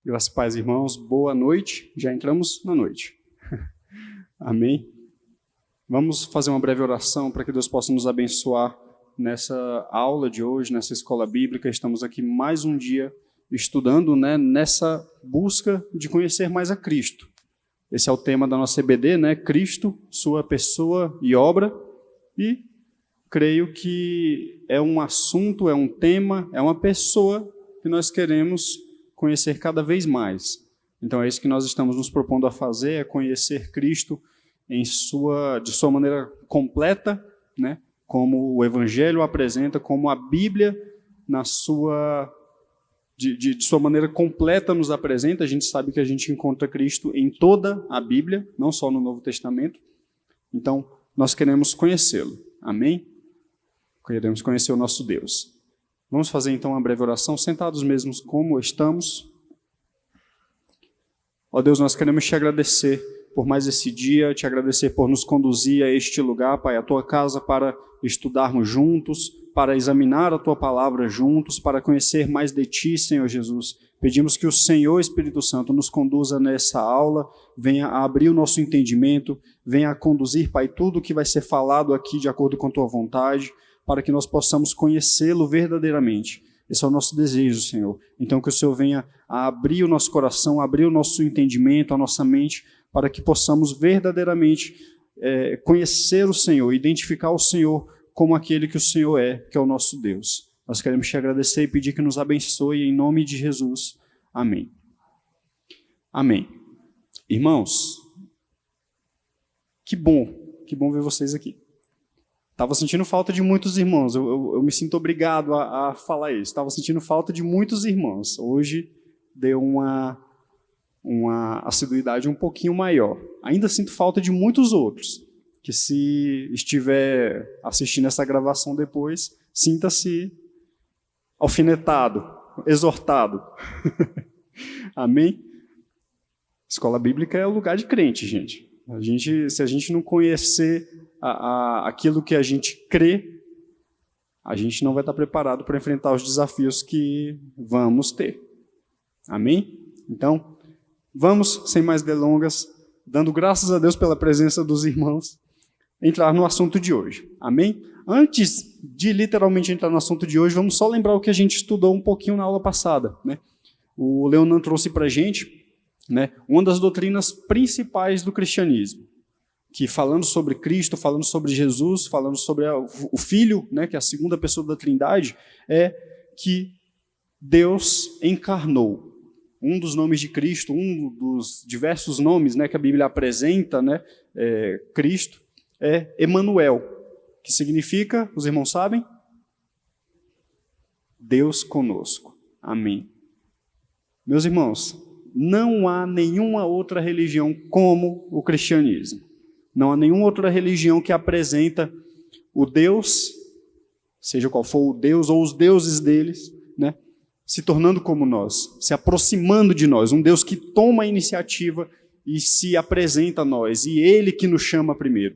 Graças e paz, irmãos. Boa noite. Já entramos na noite. Amém? Vamos fazer uma breve oração para que Deus possa nos abençoar nessa aula de hoje, nessa escola bíblica. Estamos aqui mais um dia estudando, nessa busca de conhecer mais a Cristo. Esse é o tema da nossa EBD, Cristo, sua pessoa e obra. E creio que é um assunto, é um tema, é uma pessoa que nós queremos conhecer cada vez mais. Então é isso que nós estamos nos propondo a fazer, é conhecer Cristo de sua maneira completa, como o Evangelho apresenta, como a Bíblia de sua maneira completa nos apresenta. A gente sabe que a gente encontra Cristo em toda a Bíblia, não só no Novo Testamento. Então nós queremos conhecê-lo. Amém? Queremos conhecer o nosso Deus. Vamos fazer então uma breve oração, sentados mesmos como estamos. Ó Deus, nós queremos te agradecer por mais esse dia, te agradecer por nos conduzir a este lugar, Pai, a tua casa, para estudarmos juntos, para examinar a tua palavra juntos, para conhecer mais de ti, Senhor Jesus. Pedimos que o Senhor Espírito Santo nos conduza nessa aula, venha a abrir o nosso entendimento, venha a conduzir, Pai, tudo o que vai ser falado aqui de acordo com a tua vontade, para que nós possamos conhecê-lo verdadeiramente. Esse é o nosso desejo, Senhor. Então que o Senhor venha a abrir o nosso coração, abrir o nosso entendimento, a nossa mente, para que possamos verdadeiramente conhecer o Senhor, identificar o Senhor como aquele que o Senhor é, que é o nosso Deus. Nós queremos te agradecer e pedir que nos abençoe em nome de Jesus. Amém. Amém. Irmãos, que bom ver vocês aqui. Estava sentindo falta de muitos irmãos, eu me sinto obrigado a falar isso. Estava sentindo falta de muitos irmãos. Hoje deu uma assiduidade um pouquinho maior. Ainda sinto falta de muitos outros, que se estiver assistindo essa gravação depois, sinta-se alfinetado, exortado. Amém? Escola bíblica é o lugar de crente, gente. Se a gente não conhecer aquilo que a gente crê, a gente não vai estar preparado para enfrentar os desafios que vamos ter. Amém? Então, vamos, sem mais delongas, dando graças a Deus pela presença dos irmãos, entrar no assunto de hoje. Amém? Antes de literalmente entrar no assunto de hoje, vamos só lembrar o que a gente estudou um pouquinho na aula passada. O Leonan trouxe para a gente uma das doutrinas principais do cristianismo, que falando sobre Cristo, falando sobre Jesus, falando sobre o Filho, que é a segunda pessoa da Trindade, é que Deus encarnou. Um dos nomes de Cristo, um dos diversos nomes que a Bíblia apresenta, Cristo, é Emanuel, que significa, os irmãos sabem? Deus conosco. Amém. Meus irmãos, não há nenhuma outra religião como o cristianismo. Não há nenhuma outra religião que apresenta o Deus, seja qual for o Deus ou os deuses deles, se tornando como nós, se aproximando de nós, um Deus que toma a iniciativa e se apresenta a nós, e Ele que nos chama primeiro.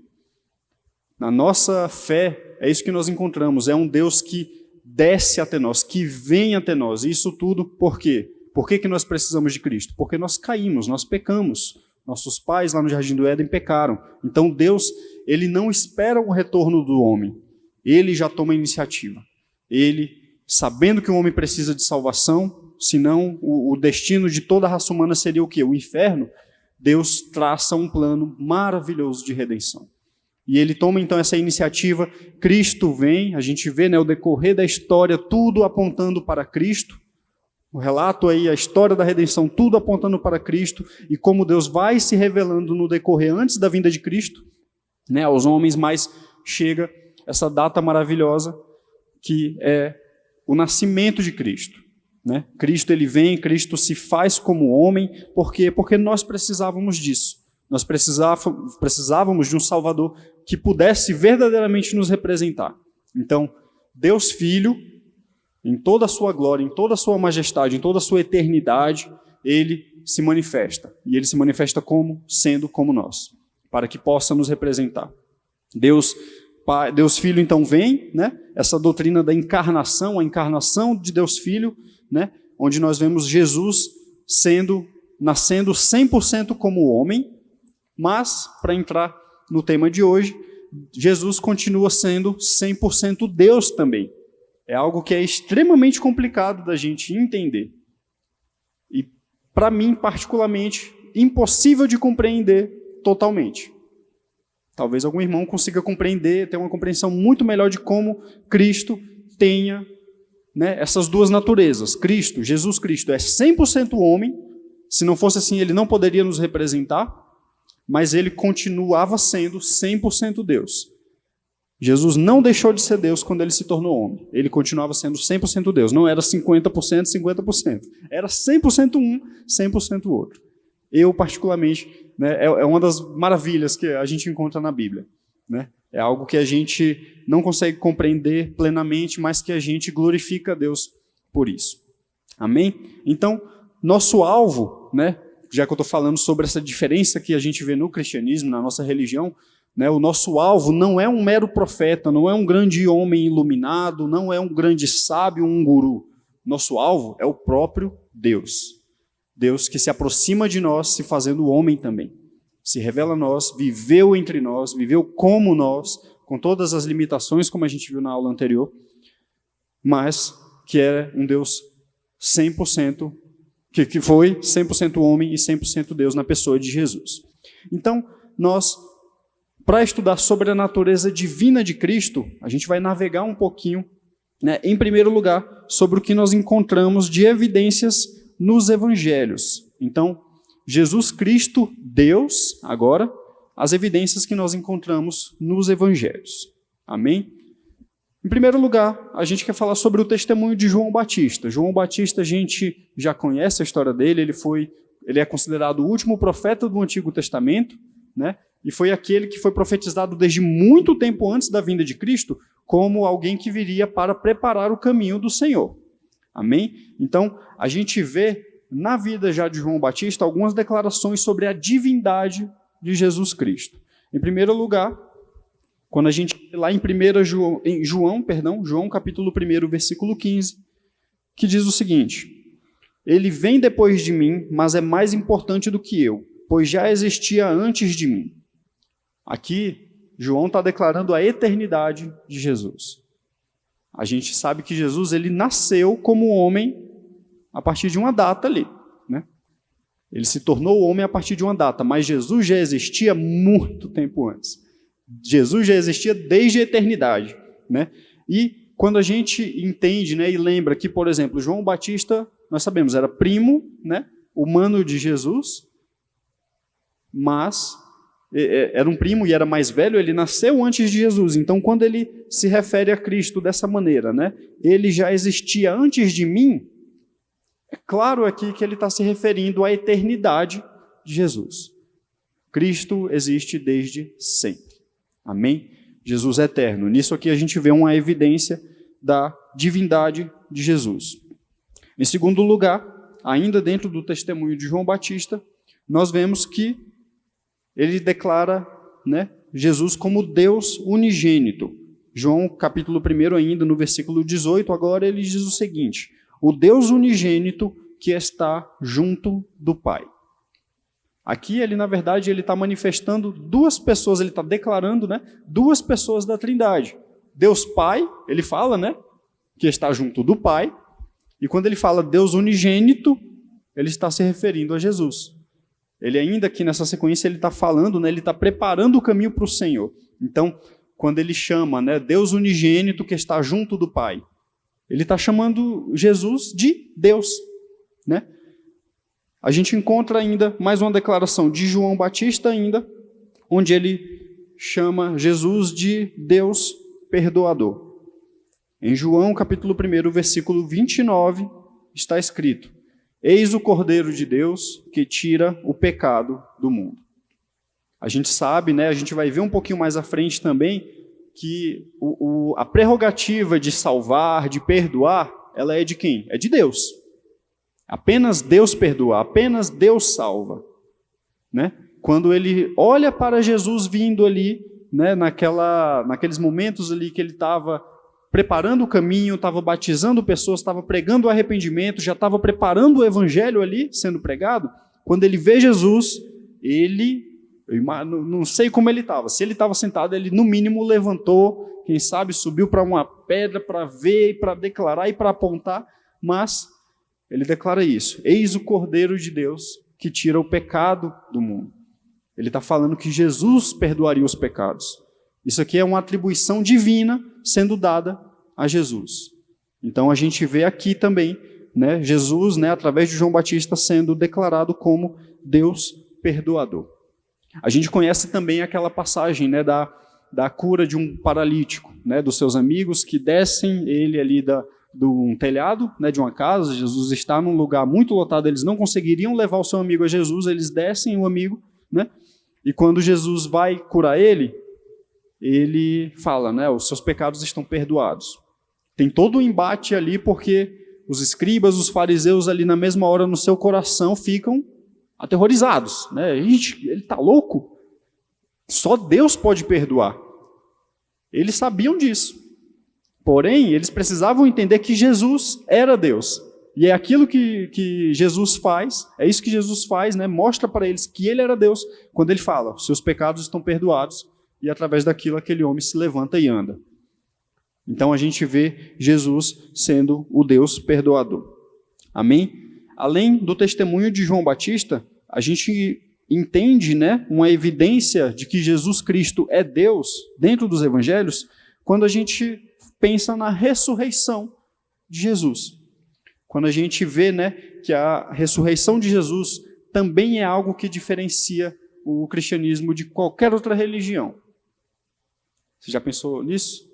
Na nossa fé, é isso que nós encontramos, é um Deus que desce até nós, que vem até nós. E isso tudo por quê? Por que nós precisamos de Cristo? Porque nós caímos, nós pecamos. Nossos pais lá no Jardim do Éden pecaram. Então Deus, Ele não espera o retorno do homem. Ele já toma a iniciativa. Ele, sabendo que o homem precisa de salvação, senão o destino de toda a raça humana seria o quê? O inferno. Deus traça um plano maravilhoso de redenção. E Ele toma então essa iniciativa, Cristo vem, a gente vê o decorrer da história, tudo apontando para Cristo. O relato aí, a história da redenção, tudo apontando para Cristo, e como Deus vai se revelando no decorrer antes da vinda de Cristo, aos homens, mas chega essa data maravilhosa, que é o nascimento de Cristo. Cristo, Ele vem, Cristo se faz como homem, por quê? Porque nós precisávamos disso. Nós precisávamos de um Salvador que pudesse verdadeiramente nos representar. Então, Deus Filho, em toda a sua glória, em toda a sua majestade, em toda a sua eternidade, Ele se manifesta. E Ele se manifesta como? Sendo como nós, para que possa nos representar. Deus Filho, então, vem, essa doutrina da encarnação, a encarnação de Deus Filho, onde nós vemos Jesus nascendo 100% como homem, mas, para entrar no tema de hoje, Jesus continua sendo 100% Deus também. É algo que é extremamente complicado da gente entender. E, para mim, particularmente, impossível de compreender totalmente. Talvez algum irmão consiga compreender, ter uma compreensão muito melhor de como Cristo tenha, né, essas duas naturezas. Jesus Cristo é 100% homem, se não fosse assim ele não poderia nos representar, mas ele continuava sendo 100% Deus. Jesus não deixou de ser Deus quando ele se tornou homem. Ele continuava sendo 100% Deus. Não era 50%, 50%. Era 100% um, 100% o outro. Eu, particularmente, né, é uma das maravilhas que a gente encontra na Bíblia. Né? É algo que a gente não consegue compreender plenamente, mas que a gente glorifica a Deus por isso. Amém? Então, nosso alvo, né, já que eu estou falando sobre essa diferença que a gente vê no cristianismo, na nossa religião, né, o nosso alvo não é um mero profeta, não é um grande homem iluminado, não é um grande sábio, um guru. Nosso alvo é o próprio Deus. Deus que se aproxima de nós, se fazendo homem também. Se revela a nós, viveu entre nós, viveu como nós, com todas as limitações, como a gente viu na aula anterior, mas que é um Deus 100%, que foi 100% homem e 100% Deus na pessoa de Jesus. Então, nós, para estudar sobre a natureza divina de Cristo, a gente vai navegar um pouquinho, né, em primeiro lugar, sobre o que nós encontramos de evidências nos evangelhos. Então, Jesus Cristo, Deus, agora, as evidências que nós encontramos nos evangelhos. Amém? Em primeiro lugar, a gente quer falar sobre o testemunho de João Batista. João Batista, a gente já conhece a história dele, ele é considerado o último profeta do Antigo Testamento, né? E foi aquele que foi profetizado desde muito tempo antes da vinda de Cristo, como alguém que viria para preparar o caminho do Senhor. Amém? Então, a gente vê na vida já de João Batista algumas declarações sobre a divindade de Jesus Cristo. Em primeiro lugar, quando a gente lá em João capítulo 1, versículo 15, que diz o seguinte: ele vem depois de mim, mas é mais importante do que eu, pois já existia antes de mim. Aqui, João está declarando a eternidade de Jesus. A gente sabe que Jesus ele nasceu como homem a partir de uma data ali, né? Ele se tornou homem a partir de uma data, mas Jesus já existia muito tempo antes. Jesus já existia desde a eternidade, né? E quando a gente entende, né, e lembra que, por exemplo, João Batista, nós sabemos, era primo, né, humano de Jesus, mas era um primo e era mais velho, ele nasceu antes de Jesus. Então, quando ele se refere a Cristo dessa maneira, né, ele já existia antes de mim, é claro aqui que ele está se referindo à eternidade de Jesus. Cristo existe desde sempre. Amém? Jesus é eterno. Nisso aqui a gente vê uma evidência da divindade de Jesus. Em segundo lugar, ainda dentro do testemunho de João Batista, nós vemos que ele declara, né, Jesus como Deus unigênito. João capítulo 1 ainda, no versículo 18, agora ele diz o seguinte: o Deus unigênito que está junto do Pai. Aqui ele, na verdade, ele está manifestando duas pessoas, ele está declarando, né, duas pessoas da Trindade. Deus Pai, ele fala, né, que está junto do Pai, e quando ele fala Deus unigênito, ele está se referindo a Jesus. Ele ainda aqui nessa sequência, ele está falando, né, ele está preparando o caminho para o Senhor. Então, quando ele chama, né, Deus unigênito que está junto do Pai, ele está chamando Jesus de Deus, né? A gente encontra ainda mais uma declaração de João Batista ainda, onde ele chama Jesus de Deus perdoador. Em João capítulo 1, versículo 29, está escrito: eis o Cordeiro de Deus que tira o pecado do mundo. A gente sabe, né, a gente vai ver um pouquinho mais à frente também, que a prerrogativa de salvar, de perdoar, ela é de quem? É de Deus. Apenas Deus perdoa, apenas Deus salva, né? Quando ele olha para Jesus vindo ali, né, naqueles momentos ali que ele estava preparando o caminho, estava batizando pessoas, estava pregando o arrependimento, já estava preparando o evangelho ali, sendo pregado. Quando ele vê Jesus, eu não sei como ele estava. Se ele estava sentado, ele no mínimo levantou, quem sabe subiu para uma pedra para ver, para declarar e para apontar, mas ele declara isso: eis o Cordeiro de Deus que tira o pecado do mundo. Ele está falando que Jesus perdoaria os pecados. Isso aqui é uma atribuição divina sendo dada a Jesus. Então a gente vê aqui também, né, Jesus, né, através de João Batista, sendo declarado como Deus perdoador. A gente conhece também aquela passagem, né, da cura de um paralítico, né, dos seus amigos que descem ele ali de um telhado, né, de uma casa. Jesus está num lugar muito lotado, eles não conseguiriam levar o seu amigo a Jesus, eles descem o amigo, né, e quando Jesus vai curar ele fala, né, os seus pecados estão perdoados. Tem todo um embate ali, porque os escribas, os fariseus ali na mesma hora no seu coração ficam aterrorizados, né? Gente, ele está louco? Só Deus pode perdoar. Eles sabiam disso. Porém, eles precisavam entender que Jesus era Deus. E é aquilo que Jesus faz, é isso que Jesus faz, né? Mostra para eles que ele era Deus, quando ele fala: seus pecados estão perdoados, e através daquilo aquele homem se levanta e anda. Então a gente vê Jesus sendo o Deus perdoador. Amém? Além do testemunho de João Batista, a gente entende, né, uma evidência de que Jesus Cristo é Deus dentro dos evangelhos, quando a gente pensa na ressurreição de Jesus. Quando a gente vê, né, que a ressurreição de Jesus também é algo que diferencia o cristianismo de qualquer outra religião. Você já pensou nisso?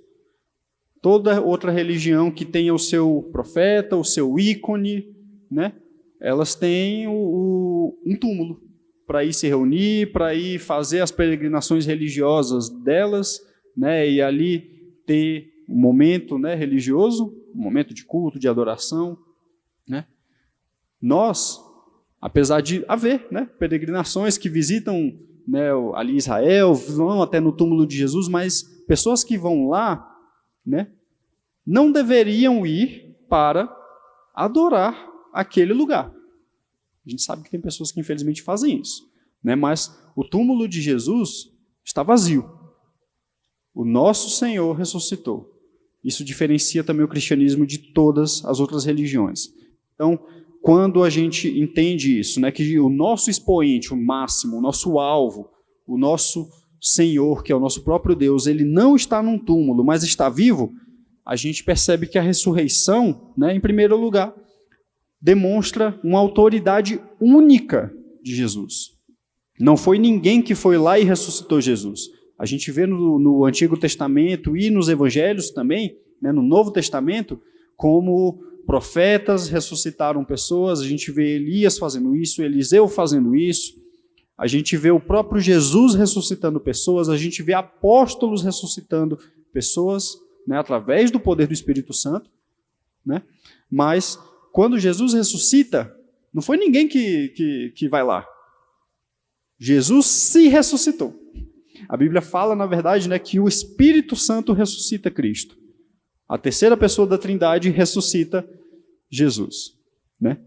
Toda outra religião que tenha o seu profeta, o seu ícone, né, elas têm um túmulo para ir se reunir, para ir fazer as peregrinações religiosas delas, né, e ali ter um momento, né, religioso, um momento de culto, de adoração, né. Nós, apesar de haver, né, peregrinações que visitam, né, ali Israel, vão até no túmulo de Jesus, mas pessoas que vão lá, né, não deveriam ir para adorar aquele lugar. A gente sabe que tem pessoas que infelizmente fazem isso, né, mas o túmulo de Jesus está vazio. O nosso Senhor ressuscitou. Isso diferencia também o cristianismo de todas as outras religiões. Então, quando a gente entende isso, né, que o nosso expoente, o máximo, o nosso alvo, o nosso Senhor, que é o nosso próprio Deus, ele não está num túmulo, mas está vivo, a gente percebe que a ressurreição, né, em primeiro lugar, demonstra uma autoridade única de Jesus. Não foi ninguém que foi lá e ressuscitou Jesus. A gente vê no Antigo Testamento e nos Evangelhos também, né, no Novo Testamento, como profetas ressuscitaram pessoas. A gente vê Elias fazendo isso, Eliseu fazendo isso, a gente vê o próprio Jesus ressuscitando pessoas, a gente vê apóstolos ressuscitando pessoas, né, através do poder do Espírito Santo, né? Mas quando Jesus ressuscita, não foi ninguém que vai lá. Jesus se ressuscitou. A Bíblia fala, na verdade, né, que o Espírito Santo ressuscita Cristo. A terceira pessoa da Trindade ressuscita Jesus, né?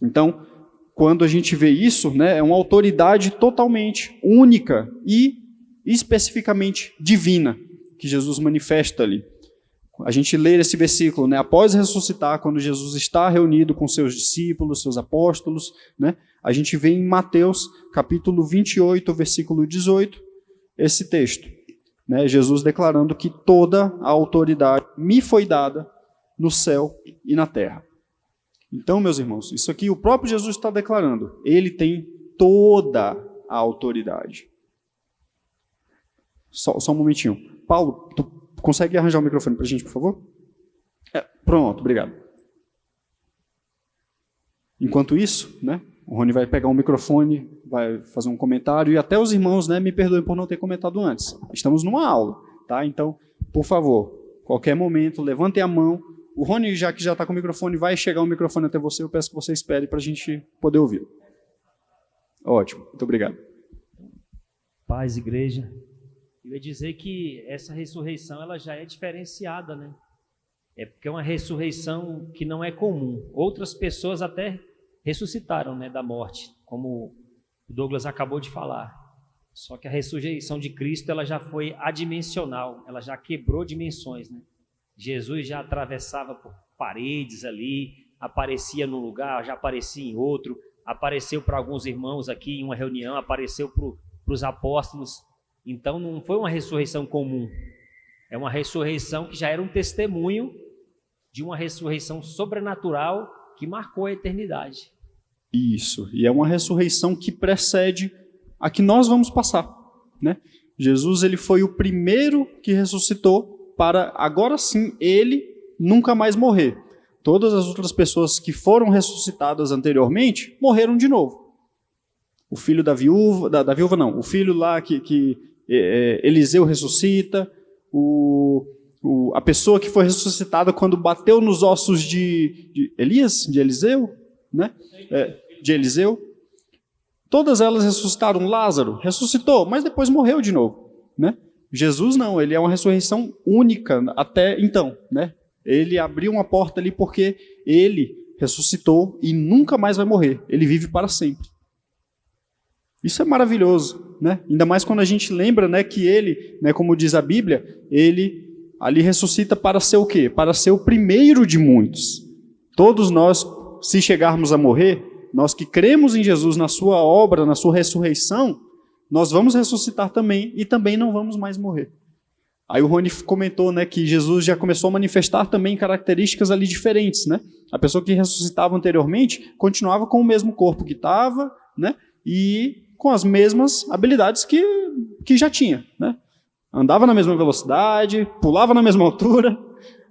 Então, quando a gente vê isso, né, é uma autoridade totalmente única e especificamente divina que Jesus manifesta ali. A gente lê esse versículo, né, após ressuscitar, quando Jesus está reunido com seus discípulos, seus apóstolos, né, a gente vê em Mateus, capítulo 28, versículo 18, esse texto, né, Jesus declarando que toda a autoridade me foi dada no céu e na terra. Então, meus irmãos, isso aqui o próprio Jesus está declarando. Ele tem toda a autoridade. Só um momentinho. Paulo, tu consegue arranjar o microfone para a gente, por favor? Pronto, obrigado. Enquanto isso, né, o Rony vai pegar um microfone, vai fazer um comentário, e até os irmãos, né, me perdoem por não ter comentado antes. Estamos numa aula, tá? Então, por favor, qualquer momento, levantem a mão. O Rony, já que já está com o microfone, vai chegar o microfone até você, eu peço que você espere para a gente poder ouvi-lo. Ótimo, muito obrigado. Paz, igreja. Eu ia dizer que essa ressurreição ela já é diferenciada, né? É porque é uma ressurreição que não é comum. Outras pessoas até ressuscitaram, né, da morte, como o Douglas acabou de falar. Só que a ressurreição de Cristo, ela já foi adimensional, ela já quebrou dimensões, né? Jesus já atravessava por paredes ali, aparecia num lugar, já aparecia em outro, apareceu para alguns irmãos aqui em uma reunião, apareceu para os apóstolos. Então não foi uma ressurreição comum, é uma ressurreição que já era um testemunho de uma ressurreição sobrenatural que marcou a eternidade. Isso, e é uma ressurreição que precede a que nós vamos passar, né? Jesus, ele foi o primeiro que ressuscitou para, agora sim, ele nunca mais morrer. Todas as outras pessoas que foram ressuscitadas anteriormente morreram de novo. O filho da viúva, da viúva não, o filho lá que Eliseu ressuscita, a pessoa que foi ressuscitada quando bateu nos ossos de Elias, de Eliseu, né? De Eliseu. Todas elas ressuscitaram. Lázaro ressuscitou, mas depois morreu de novo, né? Jesus não, ele é uma ressurreição única até então, né? Ele abriu uma porta ali porque ele ressuscitou e nunca mais vai morrer. Ele vive para sempre. Isso é maravilhoso, né? Ainda mais quando a gente lembra, né, que ele, né, como diz a Bíblia, ele ali ressuscita para ser o quê? Para ser o primeiro de muitos. Todos nós, se chegarmos a morrer, nós que cremos em Jesus, na sua obra, na sua ressurreição, nós vamos ressuscitar também e também não vamos mais morrer. Aí o Rony comentou, né, que Jesus já começou a manifestar também características ali diferentes, né? A pessoa que ressuscitava anteriormente continuava com o mesmo corpo que estava, né? E com as mesmas habilidades que já tinha, né? Andava na mesma velocidade, pulava na mesma altura,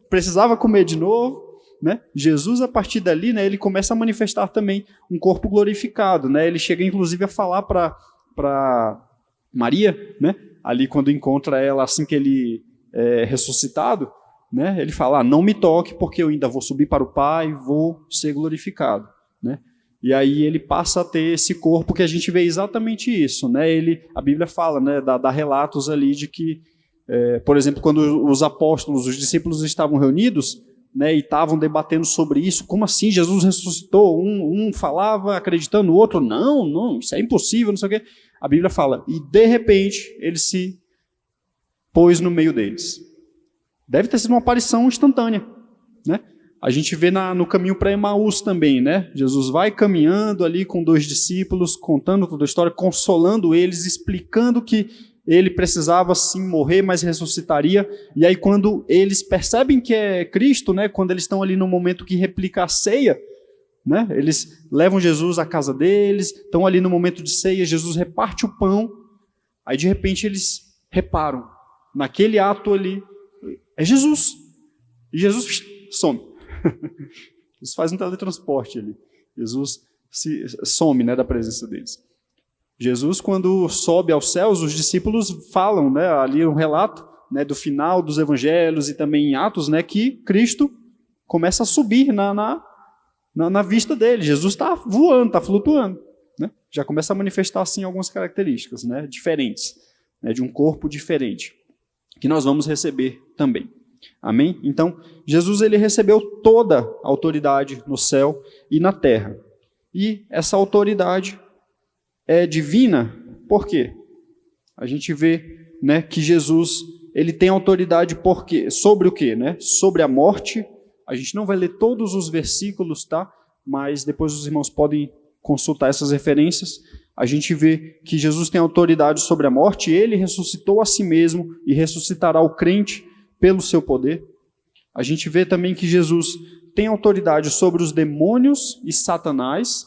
precisava comer de novo, né? Jesus, a partir dali, né, ele começa a manifestar também um corpo glorificado, né? Ele chega inclusive a falar para Maria, né? Ali quando encontra ela assim que ele é ressuscitado, né? Ele fala, não me toque porque eu ainda vou subir para o Pai e vou ser glorificado, né? E aí ele passa a ter esse corpo que a gente vê exatamente isso, né? A Bíblia fala, né, dá relatos ali de que, por exemplo, quando os apóstolos, os discípulos estavam reunidos, né, e estavam debatendo sobre isso, como assim Jesus ressuscitou? Um falava acreditando, o outro, não, isso é impossível, não sei o quê. A Bíblia fala, e de repente ele se pôs no meio deles. Deve ter sido uma aparição instantânea, né? A gente vê no caminho para Emaús também, né? Jesus vai caminhando ali com 2 discípulos, contando toda a história, consolando eles, explicando que ele precisava sim morrer, mas ressuscitaria. E aí quando eles percebem que é Cristo, né? Quando eles estão ali no momento que replica a ceia, né? Eles levam Jesus à casa deles, estão ali no momento de ceia, Jesus reparte o pão, aí de repente eles reparam, naquele ato ali, é Jesus. E Jesus some. Isso faz um teletransporte ali. Jesus some, né, da presença deles. Jesus, quando sobe aos céus, os discípulos falam, né, ali um relato, né, do final dos evangelhos e também em Atos, né, que Cristo começa a subir na vista dele. Jesus está voando, está flutuando, né? Já começa a manifestar assim algumas características, né, diferentes, né, de um corpo diferente, que nós vamos receber também. Amém? Então, Jesus, ele recebeu toda a autoridade no céu e na terra. E essa autoridade é divina, por quê? A gente vê, né, que Jesus, ele tem autoridade sobre o quê? Né? Sobre a morte. A gente não vai ler todos os versículos, tá? Mas depois os irmãos podem consultar essas referências. A gente vê que Jesus tem autoridade sobre a morte, ele ressuscitou a si mesmo e ressuscitará o crente pelo seu poder. A gente vê também que Jesus tem autoridade sobre os demônios e Satanás,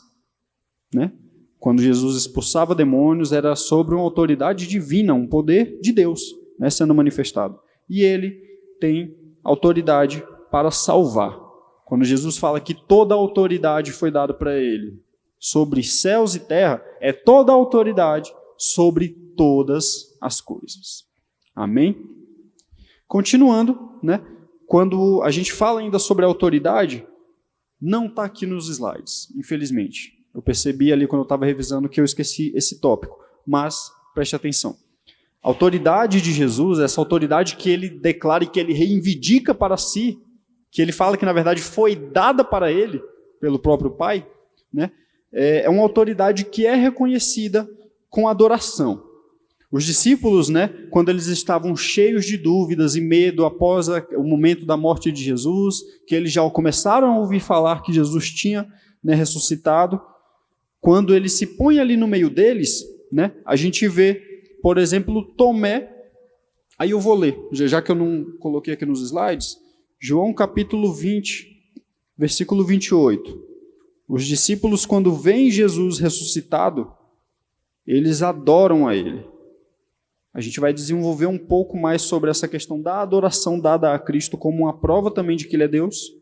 né? Quando Jesus expulsava demônios, era sobre uma autoridade divina, um poder de Deus, né, sendo manifestado. E ele tem autoridade para salvar. Quando Jesus fala que toda a autoridade foi dada para ele sobre céus e terra, é toda a autoridade sobre todas as coisas. Amém? Continuando, né? Quando a gente fala ainda sobre a autoridade, não está aqui nos slides, infelizmente. Eu percebi ali quando eu estava revisando que eu esqueci esse tópico, mas preste atenção. A autoridade de Jesus, essa autoridade que ele declara e que ele reivindica para si, que ele fala que na verdade foi dada para ele pelo próprio Pai, né? É uma autoridade que é reconhecida com adoração. Os discípulos, né, quando eles estavam cheios de dúvidas e medo após o momento da morte de Jesus, que eles já começaram a ouvir falar que Jesus tinha, né, ressuscitado, quando ele se põe ali no meio deles, né, a gente vê, por exemplo, Tomé. Aí eu vou ler, já que eu não coloquei aqui nos slides, João capítulo 20, versículo 28. Os discípulos, quando veem Jesus ressuscitado, eles adoram a ele. A gente vai desenvolver um pouco mais sobre essa questão da adoração dada a Cristo como uma prova também de que ele é Deus,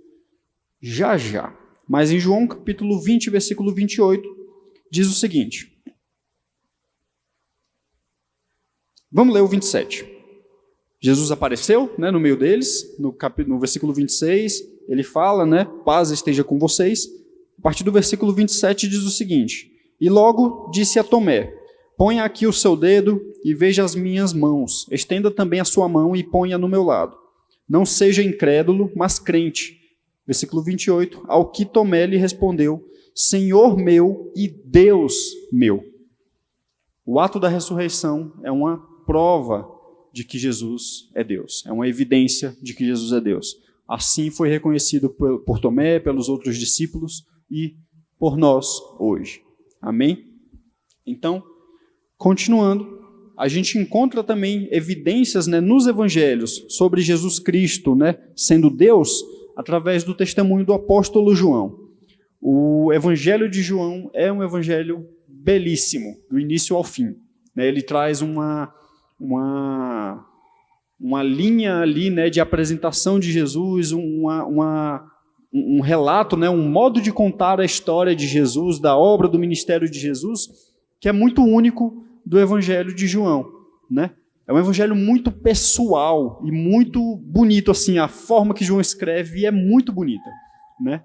já já. Mas em João capítulo 20, versículo 28, diz o seguinte. Vamos ler o 27. Jesus apareceu, né, no meio deles, no versículo 26, ele fala, né, paz esteja com vocês. A partir do versículo 27 diz o seguinte, e logo disse a Tomé, ponha aqui o seu dedo e veja as minhas mãos, estenda também a sua mão e ponha no meu lado. Não seja incrédulo, mas crente. Versículo 28, ao que Tomé lhe respondeu, Senhor meu e Deus meu. O ato da ressurreição é uma prova de que Jesus é Deus, é uma evidência de que Jesus é Deus. Assim foi reconhecido por Tomé, pelos outros discípulos e por nós hoje. Amém? Então, continuando, a gente encontra também evidências, né, nos evangelhos sobre Jesus Cristo, né, sendo Deus, através do testemunho do apóstolo João. O evangelho de João é um evangelho belíssimo, do início ao fim. Né? Ele traz uma linha ali, né, de apresentação de Jesus, um relato, né, um modo de contar a história de Jesus, da obra do ministério de Jesus, que é muito único do evangelho de João. Né? É um evangelho muito pessoal e muito bonito, assim, a forma que João escreve é muito bonita. Né?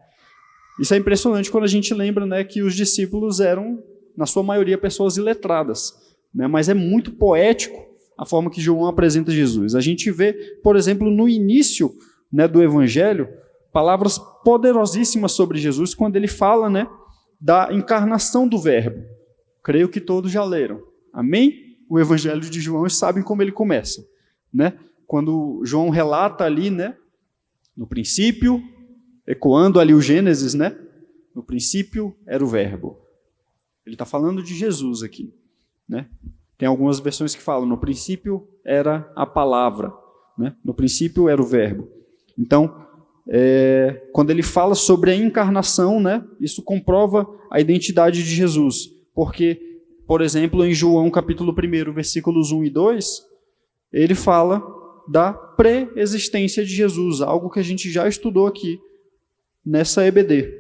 Isso é impressionante quando a gente lembra, né, que os discípulos eram, na sua maioria, pessoas iletradas. Né? Mas é muito poético a forma que João apresenta Jesus. A gente vê, por exemplo, no início, né, do Evangelho, palavras poderosíssimas sobre Jesus, quando ele fala, né, da encarnação do Verbo. Creio que todos já leram. Amém? O Evangelho de João e sabem como ele começa. Né? Quando João relata ali, né, no princípio, ecoando ali o Gênesis, né, no princípio era o Verbo. Ele está falando de Jesus aqui. Né? Tem algumas versões que falam, no princípio era a palavra, né? No princípio era o verbo. Então, quando ele fala sobre a encarnação, né, isso comprova a identidade de Jesus. Porque, por exemplo, em João capítulo 1, versículos 1 e 2, ele fala da pré-existência de Jesus, algo que a gente já estudou aqui nessa EBD.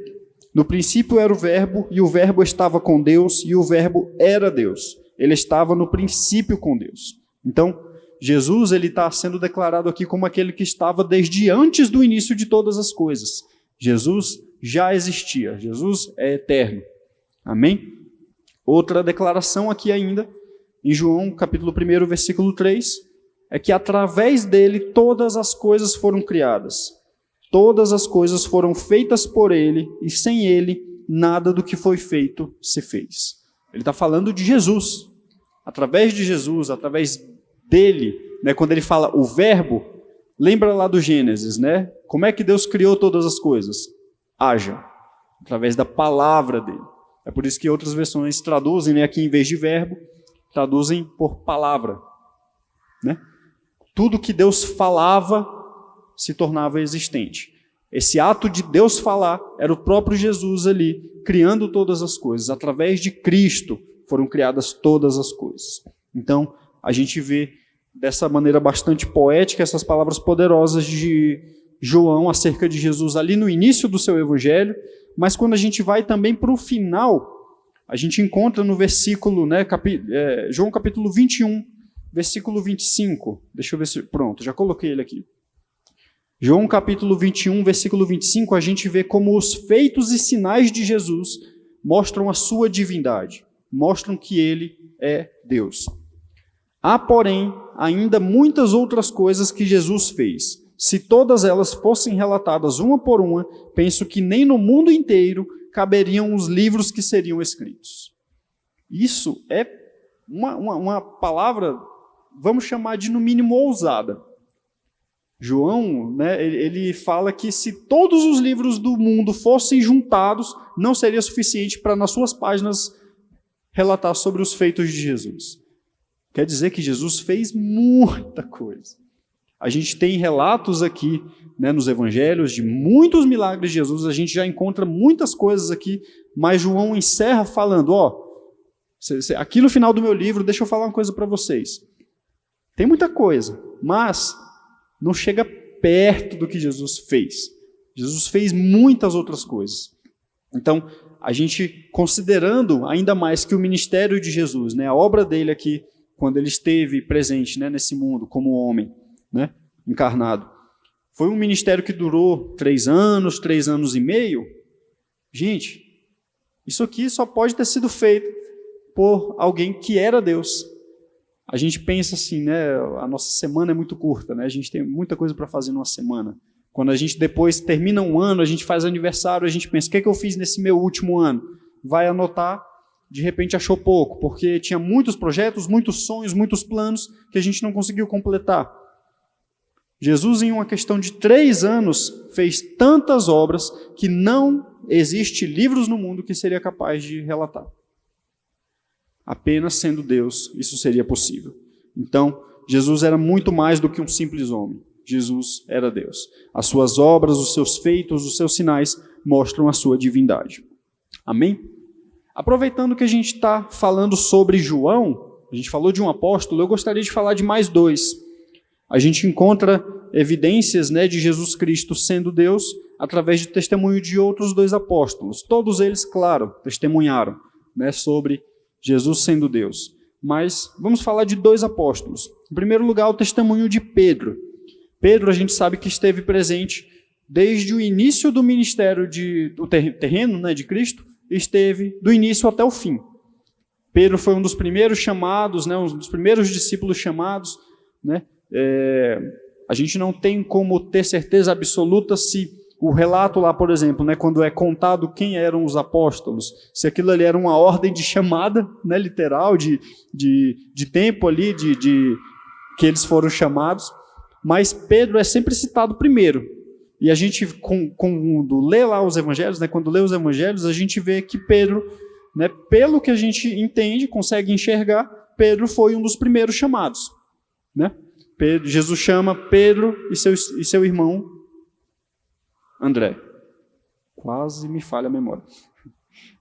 No princípio era o verbo, e o verbo estava com Deus, e o verbo era Deus. Ele estava no princípio com Deus. Então, Jesus está sendo declarado aqui como aquele que estava desde antes do início de todas as coisas. Jesus já existia. Jesus é eterno. Amém? Outra declaração aqui ainda, em João capítulo 1, versículo 3, é que através dele todas as coisas foram criadas. Todas as coisas foram feitas por ele, e sem ele, nada do que foi feito se fez. Ele está falando de Jesus. Através de Jesus, através dele, né, quando ele fala o verbo, lembra lá do Gênesis, né? Como é que Deus criou todas as coisas? Haja. Através da palavra dele. É por isso que outras versões traduzem, né, aqui em vez de verbo, traduzem por palavra. Né? Tudo que Deus falava se tornava existente. Esse ato de Deus falar era o próprio Jesus ali, criando todas as coisas. Através de Cristo foram criadas todas as coisas. Então, a gente vê dessa maneira bastante poética essas palavras poderosas de João acerca de Jesus ali no início do seu evangelho, mas quando a gente vai também para o final, a gente encontra no versículo, né, João capítulo 21, versículo 25. Deixa eu ver se... Pronto, já coloquei ele aqui. João capítulo 21, versículo 25, a gente vê como os feitos e sinais de Jesus mostram a sua divindade, mostram que ele é Deus. Há, porém, ainda muitas outras coisas que Jesus fez, se todas elas fossem relatadas uma por uma, penso que nem no mundo inteiro caberiam os livros que seriam escritos. Isso é uma palavra, vamos chamar de no mínimo ousada. João, né, ele fala que se todos os livros do mundo fossem juntados, não seria suficiente para nas suas páginas relatar sobre os feitos de Jesus. Quer dizer que Jesus fez muita coisa. A gente tem relatos aqui, né, nos evangelhos de muitos milagres de Jesus, a gente já encontra muitas coisas aqui, mas João encerra falando, aqui no final do meu livro, deixa eu falar uma coisa para vocês. Tem muita coisa, mas não chega perto do que Jesus fez. Jesus fez muitas outras coisas. Então, a gente, considerando ainda mais que o ministério de Jesus, né, a obra dele aqui, quando ele esteve presente, né, nesse mundo como homem, né, encarnado, foi um ministério que durou 3 anos e meio. Gente, isso aqui só pode ter sido feito por alguém que era Deus. A gente pensa assim, né, a nossa semana é muito curta, né, a gente tem muita coisa para fazer numa semana. Quando a gente depois termina um ano, a gente faz aniversário, a gente pensa, o que é que eu fiz nesse meu último ano? Vai anotar, de repente achou pouco, porque tinha muitos projetos, muitos sonhos, muitos planos que a gente não conseguiu completar. Jesus, em uma questão de 3 anos, fez tantas obras que não existe livros no mundo que seria capaz de relatar. Apenas sendo Deus, isso seria possível. Então, Jesus era muito mais do que um simples homem. Jesus era Deus. As suas obras, os seus feitos, os seus sinais mostram a sua divindade. Amém? Aproveitando que a gente está falando sobre João, a gente falou de um apóstolo, eu gostaria de falar de mais 2. A gente encontra evidências, né, de Jesus Cristo sendo Deus através de testemunho de outros 2 apóstolos. Todos eles, claro, testemunharam, né, sobre Jesus sendo Deus. Mas vamos falar de 2 apóstolos. Em primeiro lugar, o testemunho de Pedro. Pedro, a gente sabe que esteve presente desde o início do ministério do terreno, né, de Cristo, esteve do início até o fim. Pedro foi um dos primeiros chamados, né, um dos primeiros discípulos chamados, né. A gente não tem como ter certeza absoluta se o relato lá, por exemplo, né, quando é contado quem eram os apóstolos, se aquilo ali era uma ordem de chamada, né, literal, de tempo ali, que eles foram chamados, mas Pedro é sempre citado primeiro. E a gente, quando lê lá os evangelhos, né, quando lê os evangelhos, a gente vê que Pedro, né, pelo que a gente entende, consegue enxergar, Pedro foi um dos primeiros chamados, né? Jesus chama Pedro e seu irmão André. Quase me falha a memória.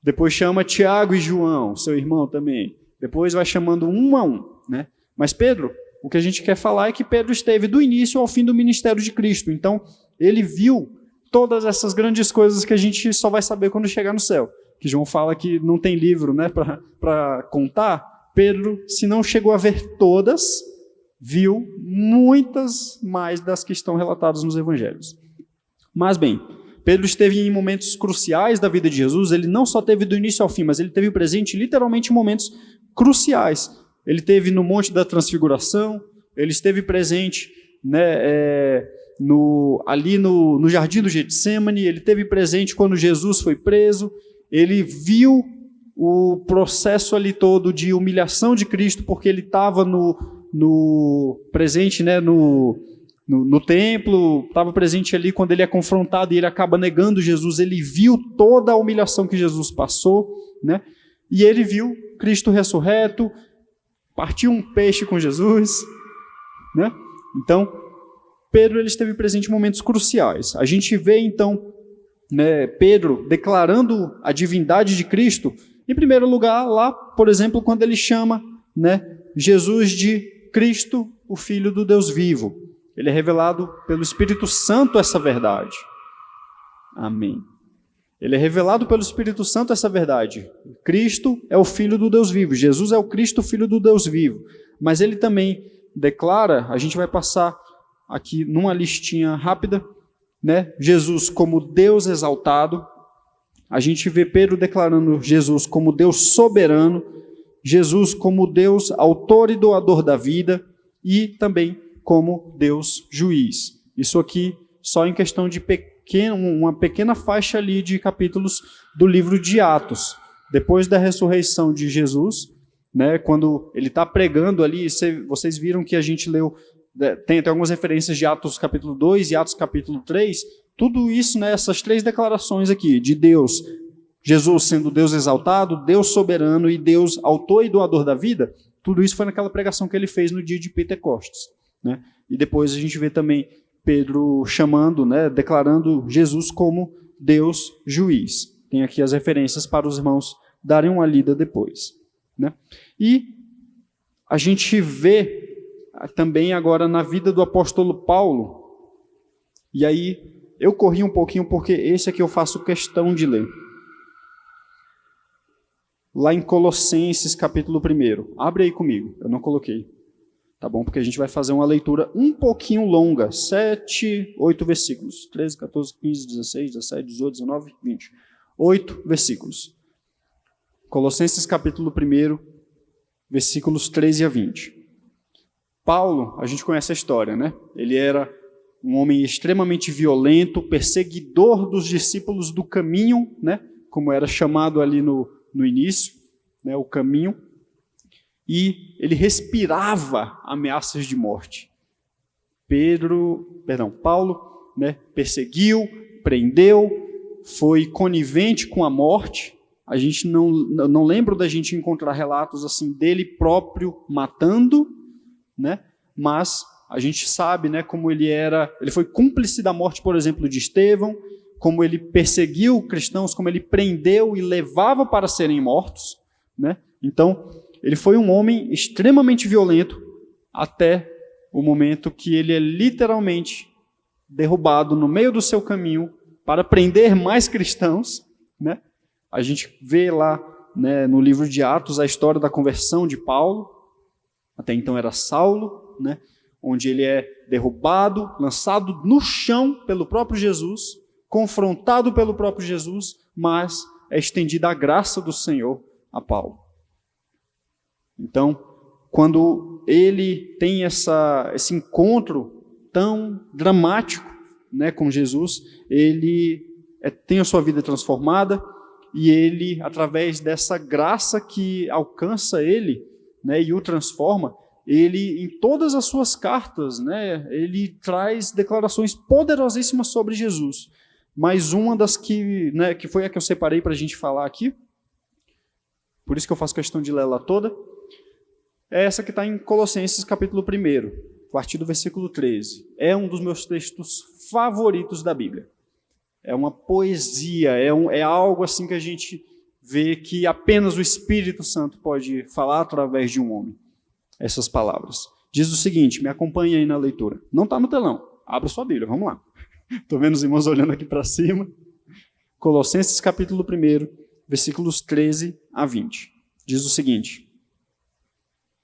Depois chama Tiago e João, seu irmão também. Depois vai chamando um a um, né? Mas Pedro, o que a gente quer falar é que Pedro esteve do início ao fim do ministério de Cristo. Então, ele viu todas essas grandes coisas que a gente só vai saber quando chegar no céu. Que João fala que não tem livro, né, para contar. Pedro, se não chegou a ver todas, viu muitas mais das que estão relatadas nos evangelhos. Mas bem, Pedro esteve em momentos cruciais da vida de Jesus. Ele não só teve do início ao fim, mas ele teve presente literalmente em momentos cruciais. Ele esteve no Monte da Transfiguração, ele esteve presente, né, ali no Jardim do Getsêmani, ele esteve presente quando Jesus foi preso, ele viu o processo ali todo de humilhação de Cristo, porque ele estava presente, né, no templo, estava presente ali quando ele é confrontado e ele acaba negando Jesus. Ele viu toda a humilhação que Jesus passou, né, e ele viu Cristo ressurreto, partiu um peixe com Jesus, né? Então, Pedro, ele esteve presente em momentos cruciais. A gente vê, então, né, Pedro declarando a divindade de Cristo, em primeiro lugar, lá, por exemplo, quando ele chama, né, Jesus de Cristo, o Filho do Deus vivo. Ele é revelado pelo Espírito Santo essa verdade. Amém. Ele é revelado pelo Espírito Santo essa verdade. Cristo é o Filho do Deus vivo. Jesus é o Cristo, Filho do Deus vivo. Mas ele também declara, a gente vai passar aqui numa listinha rápida, né? Jesus como Deus exaltado. A gente vê Pedro declarando Jesus como Deus soberano, Jesus como Deus autor e doador da vida e também como Deus juiz. Isso aqui só em questão de uma pequena faixa ali de capítulos do livro de Atos. Depois da ressurreição de Jesus, né, quando ele está pregando ali, vocês viram que a gente leu, tem até algumas referências de Atos capítulo 2 e Atos capítulo 3, tudo isso, né, essas 3 declarações aqui, de Deus, Jesus sendo Deus exaltado, Deus soberano e Deus autor e doador da vida, tudo isso foi naquela pregação que ele fez no dia de Pentecostes, né? E depois a gente vê também Pedro chamando, né, declarando Jesus como Deus juiz. Tem aqui as referências para os irmãos darem uma lida depois, né? E a gente vê também agora na vida do apóstolo Paulo, e aí eu corri um pouquinho porque esse aqui eu faço questão de ler. Lá em Colossenses capítulo 1. Abre aí comigo, eu não coloquei. Tá bom? Porque a gente vai fazer uma leitura um pouquinho longa. 7, 8 versículos. 13, 14, 15, 16, 17, 18, 19, 20. 8 versículos. Colossenses capítulo 1, versículos 13 a 20. Paulo, a gente conhece a história, né? Ele era um homem extremamente violento, perseguidor dos discípulos do caminho, né? Como era chamado ali no início, né? O caminho. E ele respirava ameaças de morte. Paulo, né, perseguiu, prendeu, foi conivente com a morte. A gente não lembra da gente encontrar relatos assim dele próprio matando, né? Mas a gente sabe, né, como ele foi cúmplice da morte, por exemplo, de Estevão, como ele perseguiu cristãos, como ele prendeu e levava para serem mortos, né? Então, ele foi um homem extremamente violento até o momento que ele é literalmente derrubado no meio do seu caminho para prender mais cristãos, né? A gente vê lá, né, no livro de Atos a história da conversão de Paulo, até então era Saulo, né, onde ele é derrubado, lançado no chão pelo próprio Jesus, confrontado pelo próprio Jesus, mas é estendida a graça do Senhor a Paulo. Então, quando ele tem esse encontro tão dramático, né, com Jesus, ele tem a sua vida transformada e ele, através dessa graça que alcança ele, né, e o transforma, ele, em todas as suas cartas, né, ele traz declarações poderosíssimas sobre Jesus. Mas uma das que foi a que eu separei para a gente falar aqui, por isso que eu faço questão de ler ela toda, é essa que está em Colossenses capítulo 1, a partir do versículo 13. É um dos meus textos favoritos da Bíblia. É uma poesia, é algo assim que a gente vê que apenas o Espírito Santo pode falar através de um homem. Essas palavras. Diz o seguinte, me acompanhe aí na leitura. Não está no telão, abra sua Bíblia, vamos lá. Estou vendo os irmãos olhando aqui para cima. Colossenses capítulo 1, versículos 13 a 20. Diz o seguinte.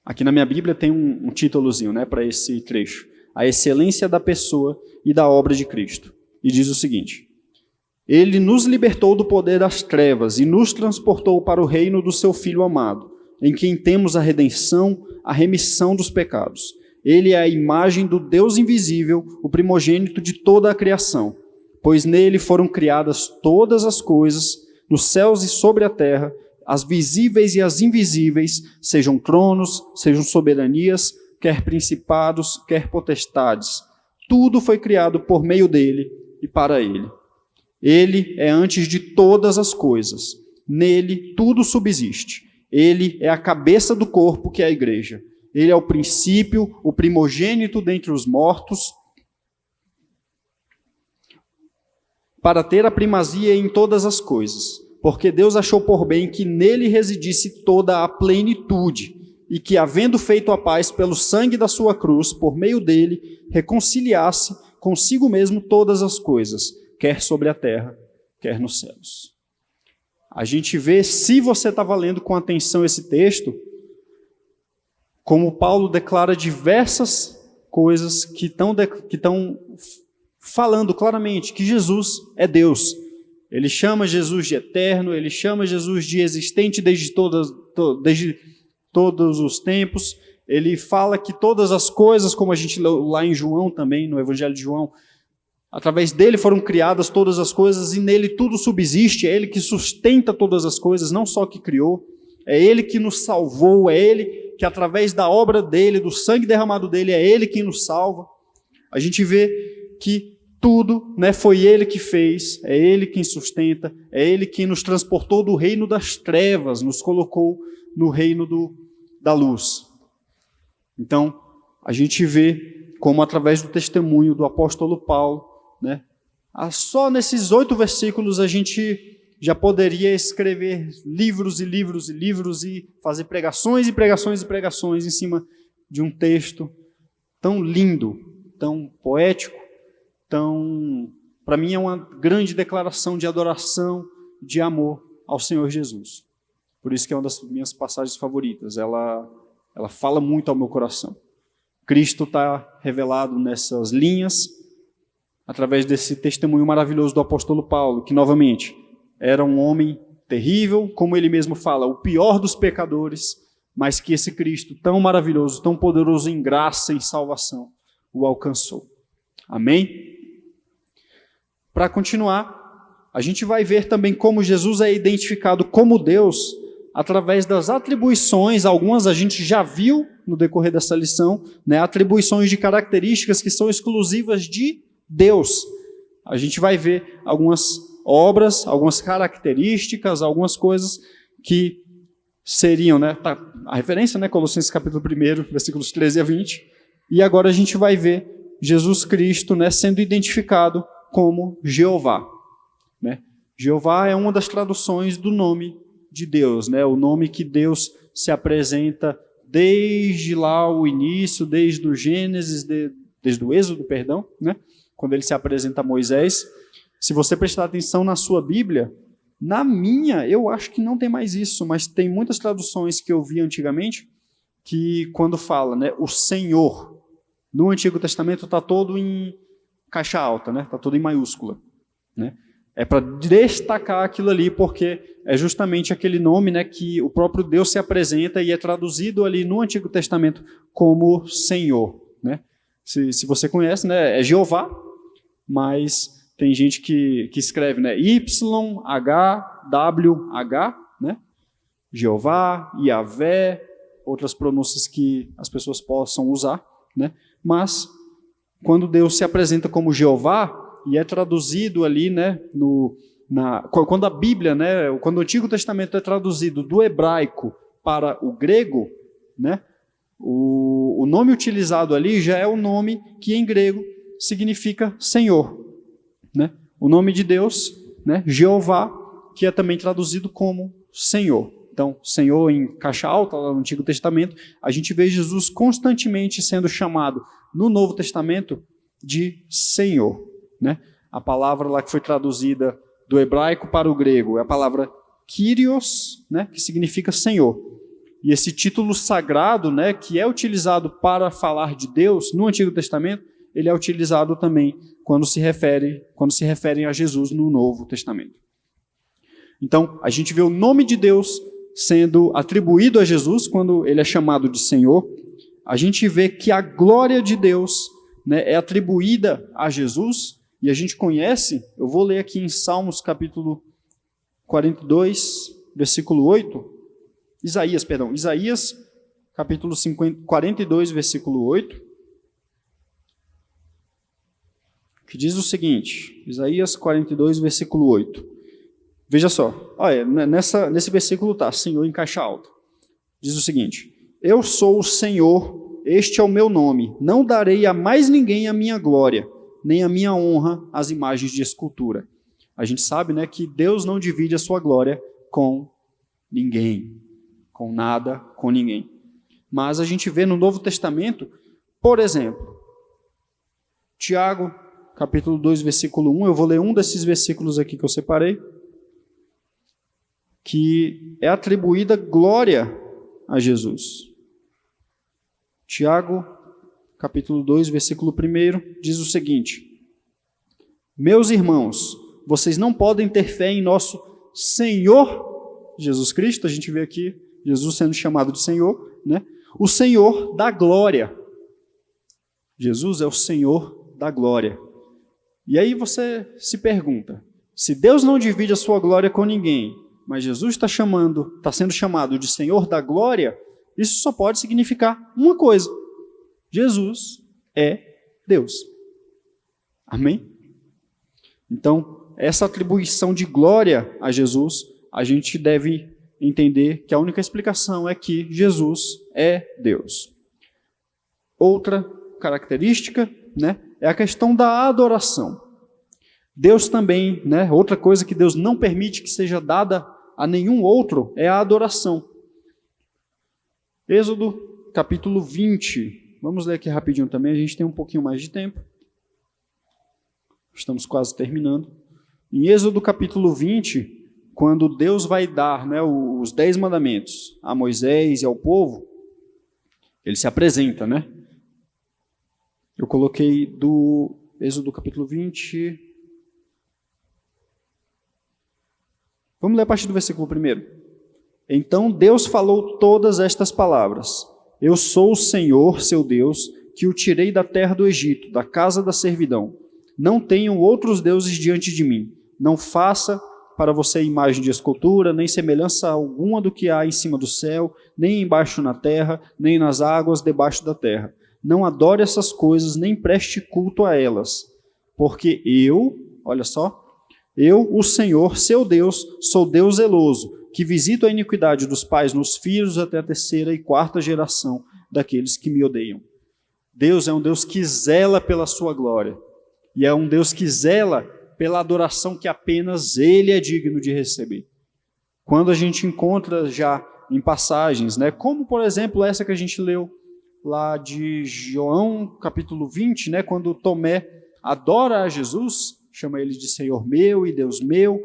Aqui na minha Bíblia tem um títulozinho, né, para esse trecho. A excelência da pessoa e da obra de Cristo. E diz o seguinte. Ele nos libertou do poder das trevas e nos transportou para o reino do seu Filho amado, em quem temos a redenção, a remissão dos pecados. Ele é a imagem do Deus invisível, o primogênito de toda a criação, pois nele foram criadas todas as coisas, nos céus e sobre a terra, as visíveis e as invisíveis, sejam tronos, sejam soberanias, quer principados, quer potestades. Tudo foi criado por meio dele e para ele. Ele é antes de todas as coisas. Nele tudo subsiste. Ele é a cabeça do corpo, que é a igreja. Ele é o princípio, o primogênito dentre os mortos, para ter a primazia em todas as coisas. Porque Deus achou por bem que nele residisse toda a plenitude, e que, havendo feito a paz pelo sangue da sua cruz, por meio dele, reconciliasse consigo mesmo todas as coisas, quer sobre a terra, quer nos céus. A gente vê, se você estava lendo com atenção esse texto, como Paulo declara diversas coisas que estão falando claramente que Jesus é Deus. Ele chama Jesus de eterno, ele chama Jesus de existente desde todos os tempos, Ele fala que todas as coisas, como a gente leu lá em João também, no Evangelho de João, através dele foram criadas todas as coisas e nele tudo subsiste, é ele que sustenta todas as coisas, não só que criou, é ele que nos salvou, é ele que através da obra dele, do sangue derramado dele, é ele quem nos salva. A gente vê que tudo, né, foi ele que fez, é ele quem sustenta, é ele quem nos transportou do reino das trevas, nos colocou no reino da luz. Então, a gente vê como através do testemunho do apóstolo Paulo, né, só nesses 8 versículos a gente já poderia escrever livros e livros e livros e fazer pregações e pregações e pregações em cima de um texto tão lindo, tão poético, tão, para mim é uma grande declaração de adoração, de amor ao Senhor Jesus. Por isso que é uma das minhas passagens favoritas, ela fala muito ao meu coração. Cristo está revelado nessas linhas, através desse testemunho maravilhoso do apóstolo Paulo, que novamente era um homem terrível, como ele mesmo fala, o pior dos pecadores, mas que esse Cristo tão maravilhoso, tão poderoso em graça e em salvação, o alcançou. Amém? Para continuar, a gente vai ver também como Jesus é identificado como Deus através das atribuições, algumas a gente já viu no decorrer dessa lição, né, atribuições de características que são exclusivas de Deus. A gente vai ver algumas obras, algumas características, algumas coisas que seriam, né, a referência, né, Colossenses capítulo 1, versículos 13 a 20, e agora a gente vai ver Jesus Cristo, né, sendo identificado como Jeová. Né? Jeová é uma das traduções do nome de Deus, né, o nome que Deus se apresenta desde lá o início, desde o Gênesis, desde o Êxodo, perdão, né, quando ele se apresenta a Moisés. Se você prestar atenção na sua Bíblia, na minha, eu acho que não tem mais isso, mas tem muitas traduções que eu vi antigamente, que quando fala, né, o Senhor, no Antigo Testamento está todo em caixa alta, né, está todo em maiúscula. Né? É para destacar aquilo ali, porque é justamente aquele nome, né, que o próprio Deus se apresenta e é traduzido ali no Antigo Testamento como Senhor. Né? Se você conhece, né, é Jeová, mas tem gente que escreve, né, YHWH, né, Jeová, Yahvé, outras pronúncias que as pessoas possam usar, né, mas quando Deus se apresenta como Jeová, e é traduzido ali, né, quando a Bíblia, né, quando o Antigo Testamento é traduzido do hebraico para o grego, né, o nome utilizado ali já é o nome que em grego significa Senhor. Né? O nome de Deus, né, Jeová, que é também traduzido como Senhor. Então, Senhor em caixa alta, lá no Antigo Testamento, a gente vê Jesus constantemente sendo chamado no Novo Testamento de Senhor. Né? A palavra lá que foi traduzida do hebraico para o grego é a palavra Kyrios, né, que significa Senhor. E esse título sagrado, né, que é utilizado para falar de Deus no Antigo Testamento, ele é utilizado também quando se referem a Jesus no Novo Testamento. Então, a gente vê o nome de Deus sendo atribuído a Jesus quando ele é chamado de Senhor. A gente vê que a glória de Deus, né, é atribuída a Jesus, e a gente conhece, eu vou ler aqui em Salmos capítulo 42, versículo 8, Isaías capítulo 42, versículo 8, que diz o seguinte, Isaías 42, versículo 8. Veja só, olha, nesse versículo está, Senhor em caixa alta. Diz o seguinte, eu sou o Senhor, este é o meu nome, não darei a mais ninguém a minha glória, nem a minha honra às imagens de escultura. A gente sabe, né, que Deus não divide a sua glória com ninguém, com nada, com ninguém. Mas a gente vê no Novo Testamento, por exemplo, Tiago, capítulo 2, versículo 1, eu vou ler um desses versículos aqui que eu separei, que é atribuída glória a Jesus. Tiago, capítulo 2, versículo 1, diz o seguinte, meus irmãos, vocês não podem ter fé em nosso Senhor Jesus Cristo, a gente vê aqui Jesus sendo chamado de Senhor, né? O Senhor da glória. Jesus é o Senhor da glória. E aí você se pergunta, se Deus não divide a sua glória com ninguém, mas Jesus está sendo chamado de Senhor da glória, isso só pode significar uma coisa: Jesus é Deus. Amém? Então, essa atribuição de glória a Jesus, a gente deve entender que a única explicação é que Jesus é Deus. Outra característica, né, é a questão da adoração. Deus também, né, outra coisa que Deus não permite que seja dada a nenhum outro é a adoração. Êxodo capítulo 20. Vamos ler aqui rapidinho também, a gente tem um pouquinho mais de tempo. Estamos quase terminando. Em Êxodo capítulo 20, quando Deus vai dar, né, os 10 mandamentos a Moisés e ao povo, ele se apresenta, né? Eu coloquei do Êxodo capítulo 20. Vamos ler a partir do versículo 1. Então Deus falou todas estas palavras: Eu sou o Senhor, seu Deus, que o tirei da terra do Egito, da casa da servidão. Não tenham outros deuses diante de mim. Não faça para você imagem de escultura, nem semelhança alguma do que há em cima do céu, nem embaixo na terra, nem nas águas debaixo da terra. Não adore essas coisas, nem preste culto a elas. Porque eu, olha só, eu, o Senhor, seu Deus, sou Deus zeloso, que visito a iniquidade dos pais nos filhos até a 3ª e 4ª geração daqueles que me odeiam. Deus é um Deus que zela pela sua glória. E é um Deus que zela pela adoração que apenas Ele é digno de receber. Quando a gente encontra já em passagens, né, como por exemplo essa que a gente leu lá de João capítulo 20, né, quando Tomé adora a Jesus, chama ele de Senhor meu e Deus meu.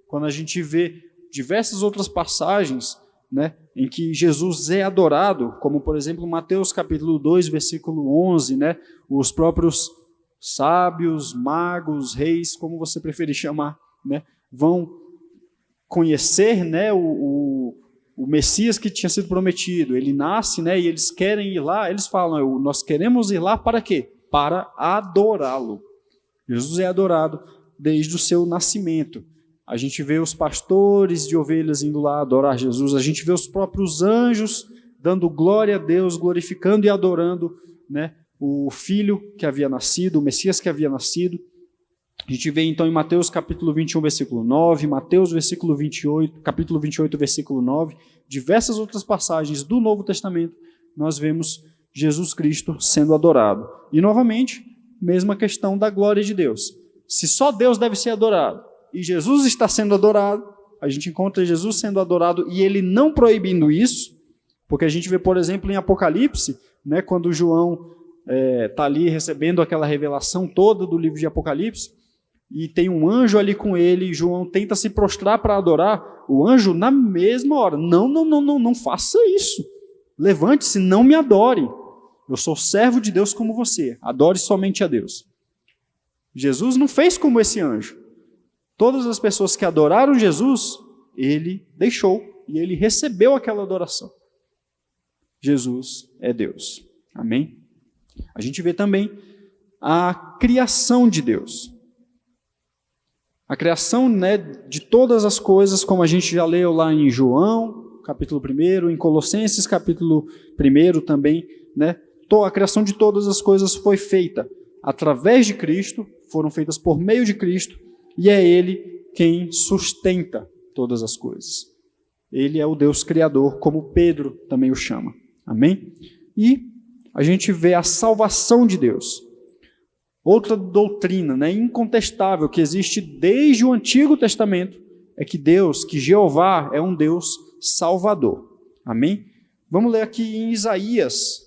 Quando a gente vê diversas outras passagens, né, em que Jesus é adorado, como por exemplo Mateus capítulo 2, versículo 11, né, os próprios sábios, magos, reis, como você preferir chamar, né, vão conhecer, né, o Messias que tinha sido prometido. Ele nasce, né, e eles querem ir lá, eles falam, nós queremos ir lá para quê? Para adorá-lo. Jesus é adorado desde o seu nascimento. A gente vê os pastores de ovelhas indo lá adorar Jesus, a gente vê os próprios anjos dando glória a Deus, glorificando e adorando, né, o Filho que havia nascido, o Messias que havia nascido. A gente vê então em Mateus capítulo 21, versículo 9, Mateus capítulo 28, versículo 9, diversas outras passagens do Novo Testamento, nós vemos Jesus Cristo sendo adorado. E novamente, mesma questão da glória de Deus. Se só Deus deve ser adorado, e Jesus está sendo adorado, a gente encontra Jesus sendo adorado e ele não proibindo isso, porque a gente vê, por exemplo, em Apocalipse, né, quando João está ali recebendo aquela revelação toda do livro de Apocalipse, e tem um anjo ali com ele, e João tenta se prostrar para adorar, o anjo na mesma hora, não faça isso, levante-se, não me adore, eu sou servo de Deus como você, adore somente a Deus. Jesus não fez como esse anjo. Todas as pessoas que adoraram Jesus, ele deixou, e ele recebeu aquela adoração. Jesus é Deus. Amém? A gente vê também a criação de Deus. A criação, né, de todas as coisas, como a gente já leu lá em João, capítulo 1, em Colossenses, capítulo 1 também, né, a criação de todas as coisas foi feita através de Cristo, foram feitas por meio de Cristo, e é Ele quem sustenta todas as coisas. Ele é o Deus Criador, como Pedro também o chama. Amém? E a gente vê a salvação de Deus. Outra doutrina, né, incontestável que existe desde o Antigo Testamento é que Deus, que Jeová é um Deus salvador. Amém? Vamos ler aqui em Isaías,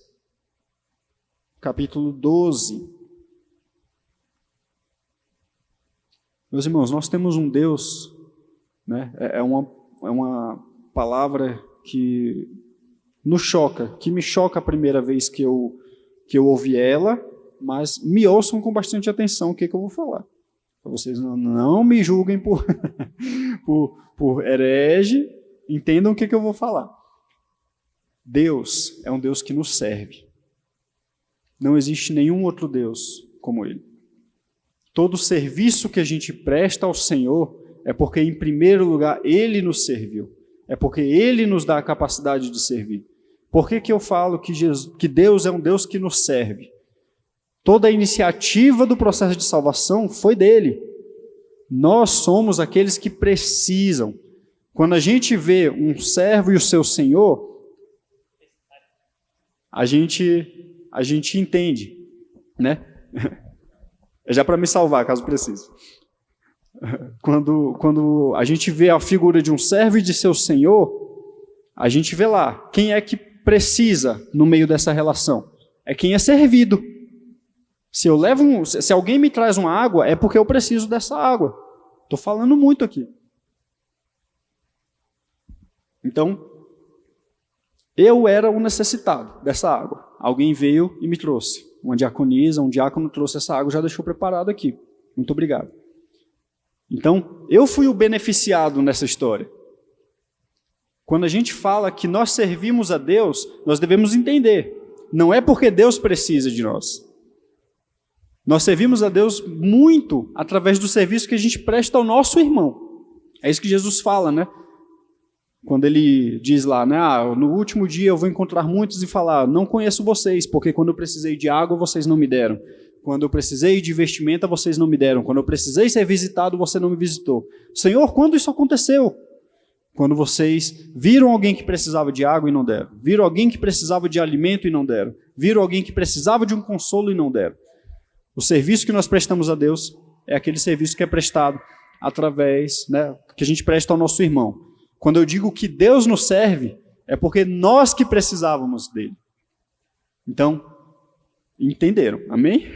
capítulo 12. Meus irmãos, nós temos um Deus, né, é uma palavra que nos choca, que me choca a primeira vez que eu ouvi ela, mas me ouçam com bastante atenção o que eu vou falar. Para vocês não me julguem por, por herege, entendam o que eu vou falar. Deus é um Deus que nos serve. Não existe nenhum outro Deus como Ele. Todo serviço que a gente presta ao Senhor é porque, em primeiro lugar, Ele nos serviu. É porque Ele nos dá a capacidade de servir. Por que eu falo que Deus é um Deus que nos serve? Toda a iniciativa do processo de salvação foi dele. Nós somos aqueles que precisam. Quando a gente vê um servo e o seu senhor, a gente entende, né? É já para me salvar, caso precise. Quando a gente vê a figura de um servo e de seu senhor, a gente vê lá quem é que precisa no meio dessa relação. É quem é servido. Se alguém me traz uma água, é porque eu preciso dessa água. Estou falando muito aqui. Então, eu era um necessitado dessa água. Alguém veio e me trouxe. Uma diaconisa, um diácono trouxe essa água e já deixou preparado aqui. Muito obrigado. Então, eu fui o beneficiado nessa história. Quando a gente fala que nós servimos a Deus, nós devemos entender. Não é porque Deus precisa de nós. Nós servimos a Deus muito através do serviço que a gente presta ao nosso irmão. É isso que Jesus fala, né? Quando ele diz lá, né? No último dia eu vou encontrar muitos e falar, não conheço vocês, porque quando eu precisei de água, vocês não me deram. Quando eu precisei de vestimenta, vocês não me deram. Quando eu precisei ser visitado, você não me visitou. Senhor, quando isso aconteceu? Quando vocês viram alguém que precisava de água e não deram. Viram alguém que precisava de alimento e não deram. Viram alguém que precisava de um consolo e não deram. O serviço que nós prestamos a Deus é aquele serviço que é prestado através, né, que a gente presta ao nosso irmão. Quando eu digo que Deus nos serve, é porque nós que precisávamos dele. Então, entenderam? Amém?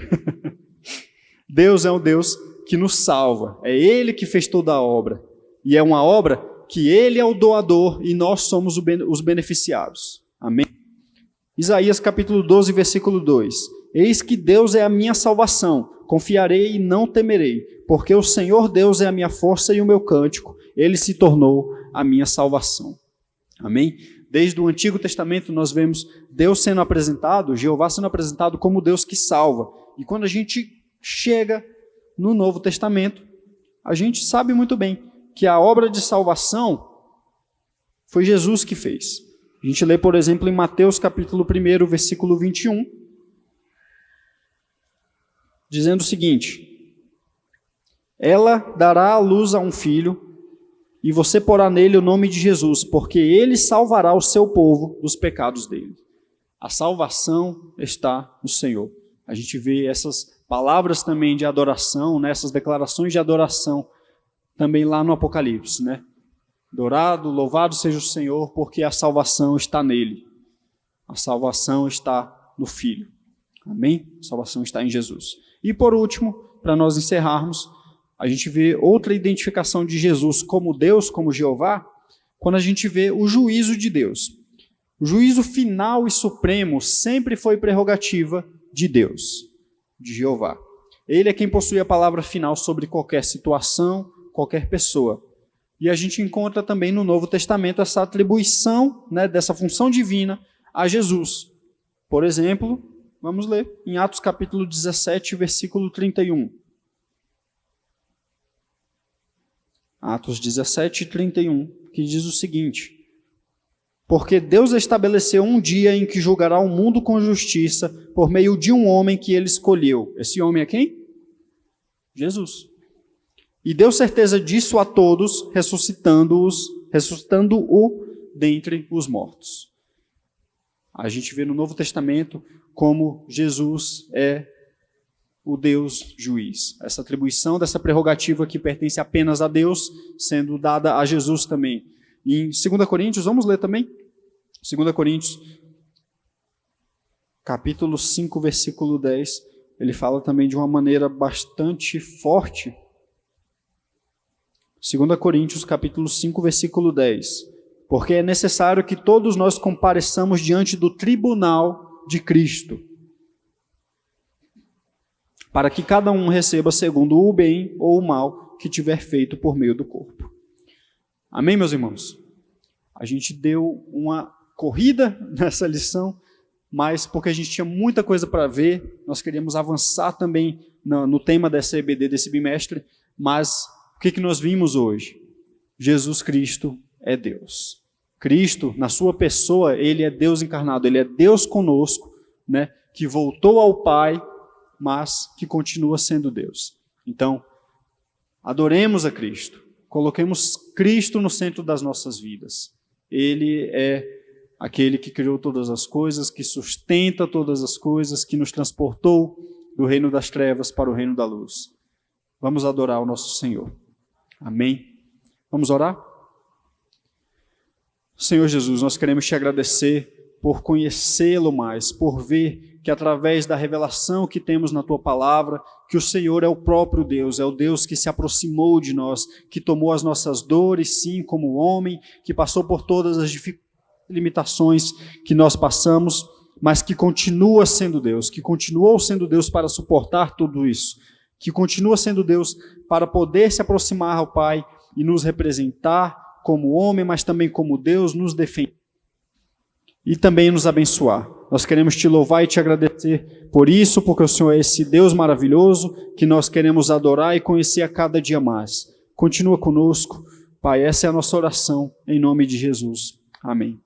Deus é um Deus que nos salva. É Ele que fez toda a obra. E é uma obra que Ele é o doador e nós somos os beneficiados. Amém? Isaías capítulo 12, versículo 2. Eis que Deus é a minha salvação. Confiarei e não temerei, porque o Senhor Deus é a minha força e o meu cântico. Ele se tornou a minha salvação. Amém? Desde o Antigo Testamento nós vemos Deus sendo apresentado, Jeová sendo apresentado como Deus que salva. E quando a gente chega no Novo Testamento, a gente sabe muito bem que a obra de salvação foi Jesus que fez. A gente lê, por exemplo, em Mateus capítulo 1, versículo 21, dizendo o seguinte: ela dará à luz a um filho, e você porá nele o nome de Jesus, porque ele salvará o seu povo dos pecados dele. A salvação está no Senhor. A gente vê essas palavras também de adoração, né, essas declarações de adoração, também lá no Apocalipse, né? Adorado, louvado seja o Senhor, porque a salvação está nele. A salvação está no Filho. Amém? A salvação está em Jesus. E por último, para nós encerrarmos, a gente vê outra identificação de Jesus como Deus, como Jeová, quando a gente vê o juízo de Deus. O juízo final e supremo sempre foi prerrogativa de Deus, de Jeová. Ele é quem possui a palavra final sobre qualquer situação, qualquer pessoa. E a gente encontra também no Novo Testamento essa atribuição, né, dessa função divina a Jesus. Por exemplo, vamos ler em Atos capítulo 17, versículo 31. Atos 17, 31, que diz o seguinte: porque Deus estabeleceu um dia em que julgará o mundo com justiça por meio de um homem que ele escolheu. Esse homem é quem? Jesus. E deu certeza disso a todos, ressuscitando-o dentre os mortos. A gente vê no Novo Testamento como Jesus é o Deus juiz. Essa atribuição dessa prerrogativa que pertence apenas a Deus, sendo dada a Jesus também. E em 2 Coríntios, vamos ler também? 2 Coríntios, capítulo 5, versículo 10, ele fala também de uma maneira bastante forte. 2 Coríntios, capítulo 5, versículo 10. Porque é necessário que todos nós compareçamos diante do tribunal de Cristo, para que cada um receba segundo o bem ou o mal que tiver feito por meio do corpo. Amém, meus irmãos? A gente deu uma corrida nessa lição, mas porque a gente tinha muita coisa para ver, nós queríamos avançar também no tema dessa EBD desse bimestre, mas o que nós vimos hoje? Jesus Cristo é Deus. Cristo, na sua pessoa, ele é Deus encarnado, ele é Deus conosco, né, que voltou ao Pai, mas que continua sendo Deus. Então, adoremos a Cristo, coloquemos Cristo no centro das nossas vidas. Ele é aquele que criou todas as coisas, que sustenta todas as coisas, que nos transportou do reino das trevas para o reino da luz. Vamos adorar o nosso Senhor. Amém? Vamos orar? Senhor Jesus, nós queremos te agradecer por conhecê-lo mais, por ver que através da revelação que temos na tua palavra, que o Senhor é o próprio Deus, é o Deus que se aproximou de nós, que tomou as nossas dores, sim, como homem, que passou por todas as limitações que nós passamos, mas que continua sendo Deus, que continuou sendo Deus para suportar tudo isso, que continua sendo Deus para poder se aproximar ao Pai e nos representar como homem, mas também como Deus, nos defender e também nos abençoar. Nós queremos te louvar e te agradecer por isso, porque o Senhor é esse Deus maravilhoso que nós queremos adorar e conhecer a cada dia mais. Continua conosco, Pai, essa é a nossa oração, em nome de Jesus. Amém.